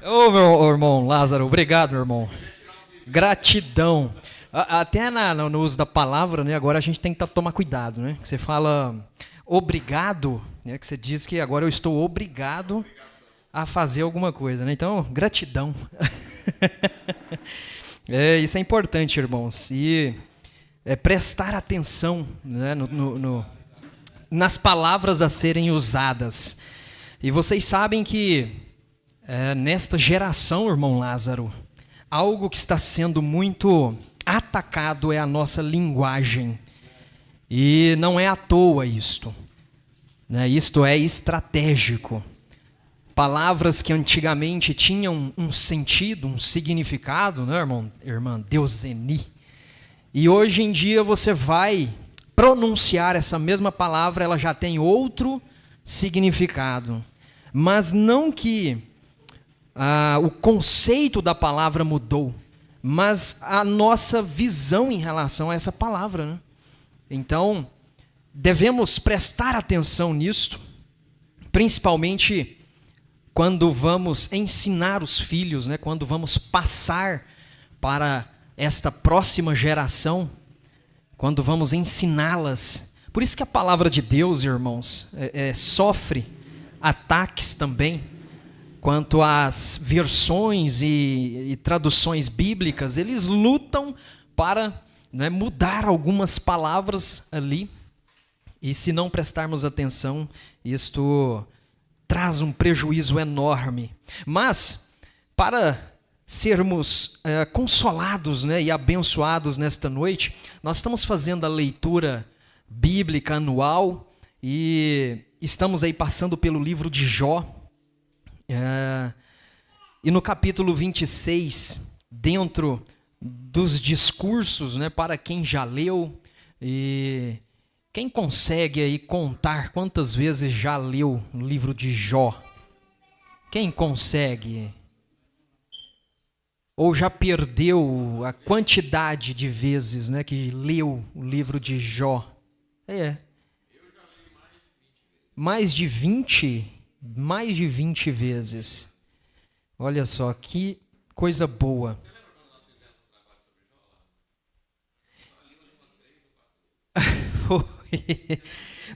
Ô, meu irmão Lázaro, obrigado, meu irmão. Gratidão. Até no uso da palavra, né? Agora a gente tem que tomar cuidado, né? Você fala obrigado, né? Que você diz que agora eu estou obrigado a fazer alguma coisa, né? Então, gratidão. Isso é importante, irmãos. E prestar atenção, né, nas palavras a serem usadas. E vocês sabem que nesta geração, irmão Lázaro, algo que está sendo muito atacado é a nossa linguagem. E não é à toa isto, né? Isto é estratégico. Palavras que antigamente tinham um sentido, um significado, né, irmã Deuseni? E hoje em dia você vai pronunciar essa mesma palavra, ela já tem outro significado. Mas não que o conceito da palavra mudou, mas a nossa visão em relação a essa palavra, né? Então, devemos prestar atenção nisto, principalmente quando vamos ensinar os filhos, né? Quando vamos passar para esta próxima geração, quando vamos ensiná-las. Por isso que a palavra de Deus, irmãos, sofre ataques também, quanto às versões e traduções bíblicas. Eles lutam para, né, mudar algumas palavras ali, e se não prestarmos atenção, isto traz um prejuízo enorme. Mas, para sermos consolados, né, e abençoados nesta noite, nós estamos fazendo a leitura bíblica anual e estamos aí passando pelo livro de Jó. E no capítulo 26, dentro dos discursos, né, para quem já leu, e quem consegue aí contar quantas vezes já leu o livro de Jó? Quem consegue? Ou já perdeu a quantidade de vezes, né, que leu o livro de Jó? Mais de 20? Mais de 20 vezes. Olha só, que coisa boa.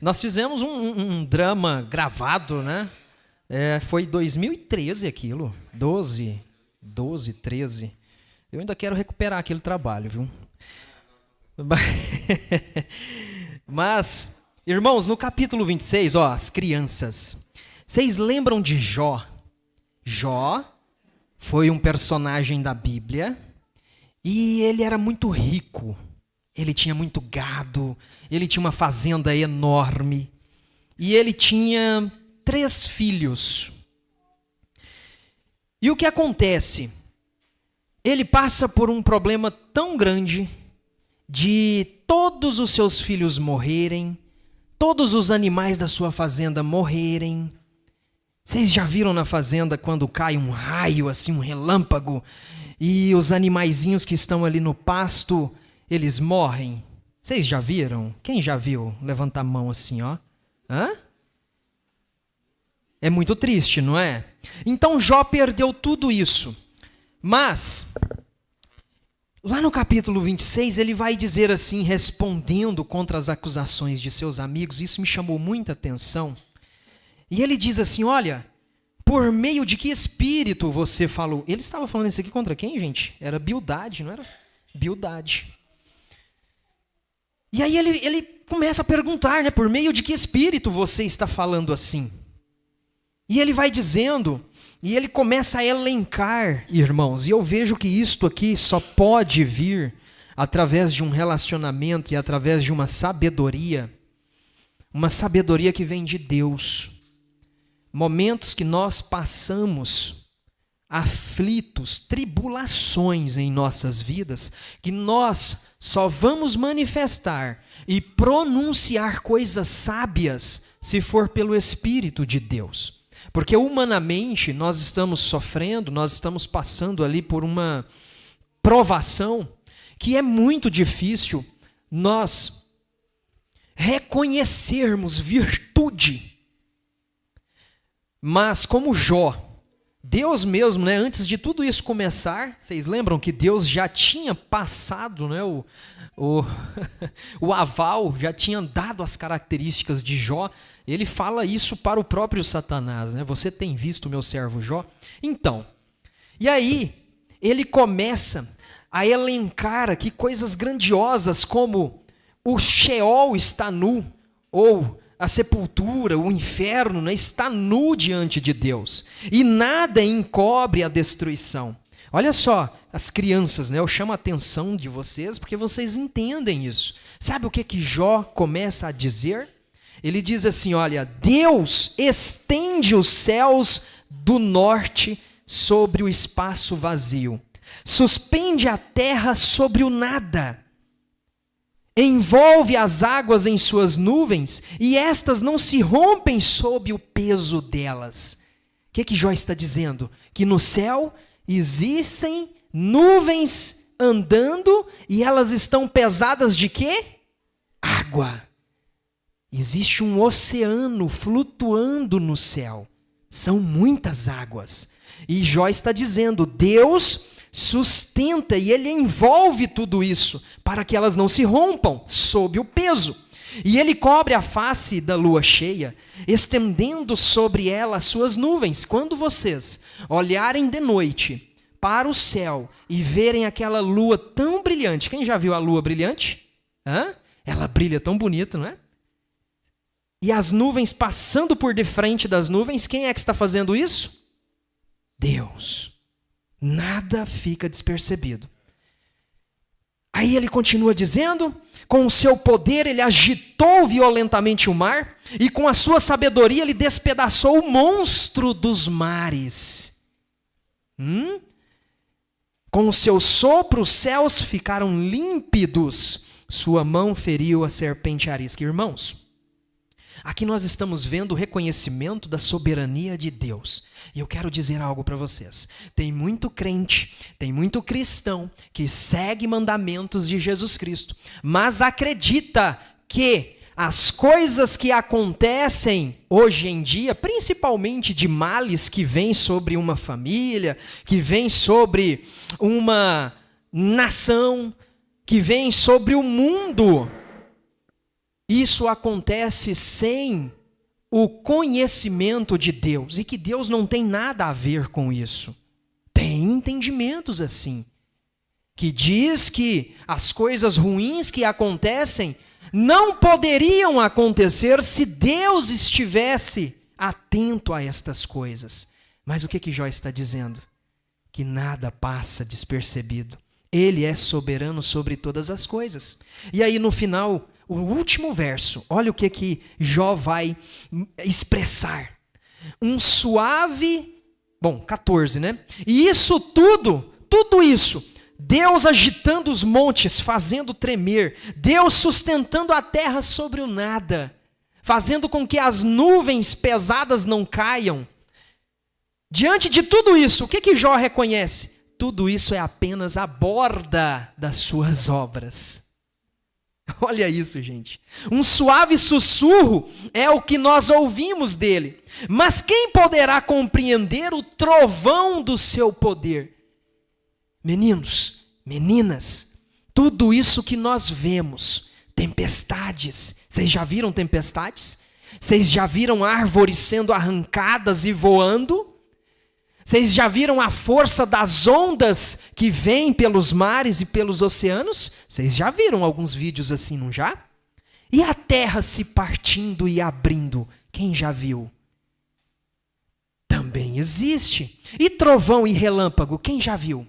Nós fizemos um drama gravado, né? Foi 2013 aquilo. 12, 13. Eu ainda quero recuperar aquele trabalho, viu? Mas, irmãos, no capítulo 26, ó, as crianças. Vocês lembram de Jó? Jó foi um personagem da Bíblia e ele era muito rico. Ele tinha muito gado, ele tinha uma fazenda enorme e ele tinha 3 filhos. E o que acontece? Ele passa por um problema tão grande de todos os seus filhos morrerem, todos os animais da sua fazenda morrerem. Vocês já viram na fazenda quando cai um raio, assim, um relâmpago, e os animaizinhos que estão ali no pasto, eles morrem? Vocês já viram? Quem já viu? Levanta a mão assim, ó. Hã? É muito triste, não é? Então Jó perdeu tudo isso. Mas, lá no capítulo 26, ele vai dizer assim, respondendo contra as acusações de seus amigos, isso me chamou muita atenção. E ele diz assim, olha, por meio de que espírito você falou? Ele estava falando isso aqui contra quem, gente? Era Bildade, não era? Bildade. E aí ele começa a perguntar, né? Por meio de que espírito você está falando assim? E ele vai dizendo, e ele começa a elencar, irmãos, e eu vejo que isto aqui só pode vir através de um relacionamento e através de uma sabedoria que vem de Deus. Momentos que nós passamos aflitos, tribulações em nossas vidas, que nós só vamos manifestar e pronunciar coisas sábias se for pelo Espírito de Deus. Porque humanamente nós estamos sofrendo, nós estamos passando ali por uma provação que é muito difícil nós reconhecermos virtude. Mas como Jó, Deus mesmo, né, antes de tudo isso começar, vocês lembram que Deus já tinha passado, né, o aval, já tinha dado as características de Jó. Ele fala isso para o próprio Satanás, né? Você tem visto o meu servo Jó? Então, e aí ele começa a elencar aqui coisas grandiosas como o Sheol está nu, ou a sepultura, o inferno, né, está nu diante de Deus, e nada encobre a destruição. Olha só, as crianças, né, eu chamo a atenção de vocês porque vocês entendem isso. Sabe o que Jó começa a dizer? Ele diz assim, olha, Deus estende os céus do norte sobre o espaço vazio, suspende a terra sobre o nada, envolve as águas em suas nuvens e estas não se rompem sob o peso delas. O que Jó está dizendo? Que no céu existem nuvens andando e elas estão pesadas de quê? Água. Existe um oceano flutuando no céu. São muitas águas. E Jó está dizendo, Deus sustenta e ele envolve tudo isso para que elas não se rompam sob o peso. E ele cobre a face da lua cheia, estendendo sobre ela as suas nuvens. Quando vocês olharem de noite para o céu e verem aquela lua tão brilhante, quem já viu a lua brilhante? Ela brilha tão bonito, não é? E as nuvens passando por de frente das nuvens, quem é que está fazendo isso? Deus. Nada fica despercebido. Aí ele continua dizendo, com o seu poder ele agitou violentamente o mar, e com a sua sabedoria ele despedaçou o monstro dos mares. Com o seu sopro os céus ficaram límpidos, sua mão feriu a serpente arisca. Irmãos, aqui nós estamos vendo o reconhecimento da soberania de Deus. E eu quero dizer algo para vocês. Tem muito crente, tem muito cristão que segue mandamentos de Jesus Cristo, mas acredita que as coisas que acontecem hoje em dia, principalmente de males que vêm sobre uma família, que vêm sobre uma nação, que vêm sobre o mundo, isso acontece sem o conhecimento de Deus, e que Deus não tem nada a ver com isso. Tem entendimentos assim, que diz que as coisas ruins que acontecem não poderiam acontecer se Deus estivesse atento a estas coisas. Mas o que Jó está dizendo? Que nada passa despercebido. Ele é soberano sobre todas as coisas. E aí no final, o último verso, olha o que Jó vai expressar. Um suave, 14, né? E isso tudo isso, Deus agitando os montes, fazendo tremer, Deus sustentando a terra sobre o nada, fazendo com que as nuvens pesadas não caiam. Diante de tudo isso, o que Jó reconhece? Tudo isso é apenas a borda das suas obras. Olha isso, gente. Um suave sussurro é o que nós ouvimos dele. Mas quem poderá compreender o trovão do seu poder? Meninos, meninas, tudo isso que nós vemos, tempestades, vocês já viram tempestades? Vocês já viram árvores sendo arrancadas e voando? Vocês já viram a força das ondas que vêm pelos mares e pelos oceanos? Vocês já viram alguns vídeos assim, não já? E a terra se partindo e abrindo? Quem já viu? Também existe. E trovão e relâmpago? Quem já viu?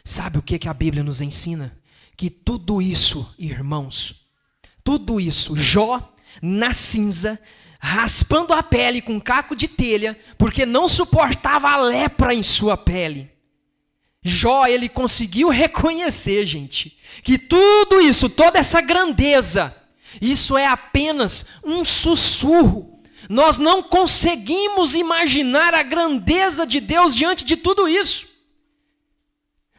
Sabe o que a Bíblia nos ensina? Que tudo isso, irmãos, tudo isso, Jó na cinza, raspando a pele com um caco de telha, porque não suportava a lepra em sua pele. Jó, ele conseguiu reconhecer, gente, que tudo isso, toda essa grandeza, isso é apenas um sussurro. Nós não conseguimos imaginar a grandeza de Deus diante de tudo isso.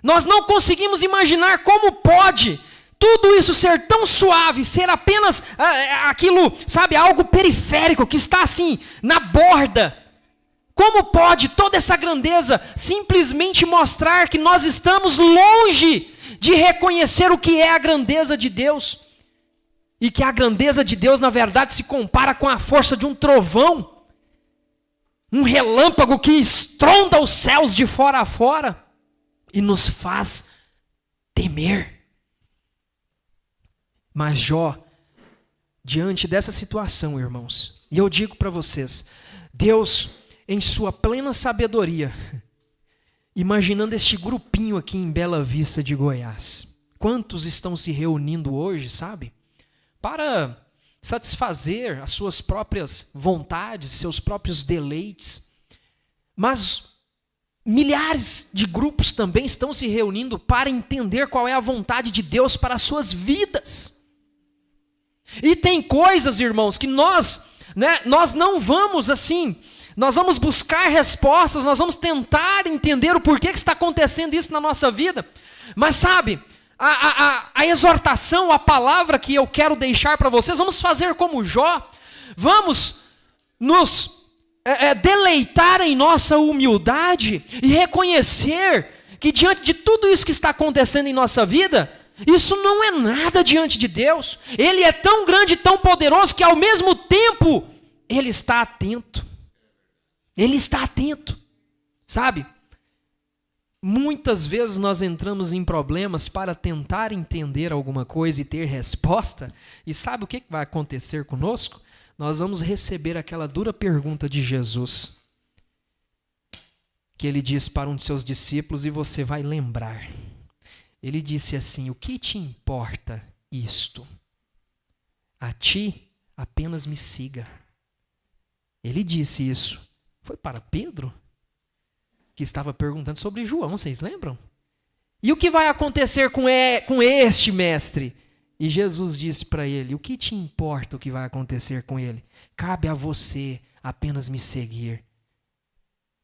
Nós não conseguimos imaginar como pode tudo isso ser tão suave, ser apenas aquilo, sabe, algo periférico que está assim, na borda. Como pode toda essa grandeza simplesmente mostrar que nós estamos longe de reconhecer o que é a grandeza de Deus? E que a grandeza de Deus, na verdade, se compara com a força de um trovão, um relâmpago que estronda os céus de fora a fora e nos faz temer. Mas Jó, diante dessa situação, irmãos, e eu digo para vocês, Deus, em sua plena sabedoria, imaginando este grupinho aqui em Bela Vista de Goiás, quantos estão se reunindo hoje, sabe? Para satisfazer as suas próprias vontades, seus próprios deleites. Mas milhares de grupos também estão se reunindo para entender qual é a vontade de Deus para as suas vidas. E tem coisas, irmãos, que nós não vamos assim, nós vamos buscar respostas, nós vamos tentar entender o porquê que está acontecendo isso na nossa vida. Mas sabe, a exortação, a palavra que eu quero deixar para vocês, vamos fazer como Jó, vamos nos deleitar em nossa humildade e reconhecer que diante de tudo isso que está acontecendo em nossa vida, isso não é nada diante de Deus. Ele é tão grande e tão poderoso que ao mesmo tempo Ele está atento. Ele está atento, sabe? Muitas vezes nós entramos em problemas para tentar entender alguma coisa e ter resposta. E sabe o que vai acontecer conosco? Nós vamos receber aquela dura pergunta de Jesus, que Ele disse para um de seus discípulos, e você vai lembrar. Ele disse assim: o que te importa isto? A ti apenas me siga. Ele disse isso. Foi para Pedro, que estava perguntando sobre João, vocês lembram? E o que vai acontecer com este mestre? E Jesus disse para ele: o que te importa o que vai acontecer com ele? Cabe a você apenas me seguir.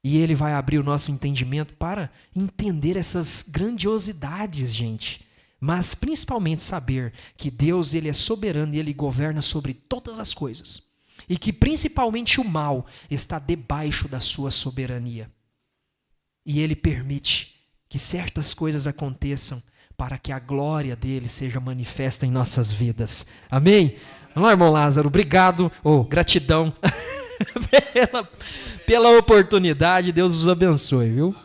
E ele vai abrir o nosso entendimento para entender essas grandiosidades, gente. Mas principalmente saber que Deus, Ele é soberano e Ele governa sobre todas as coisas. E que principalmente o mal está debaixo da sua soberania. E Ele permite que certas coisas aconteçam para que a glória dele seja manifesta em nossas vidas. Amém? Vamos lá, irmão Lázaro, obrigado, gratidão pela oportunidade. Deus os abençoe, viu?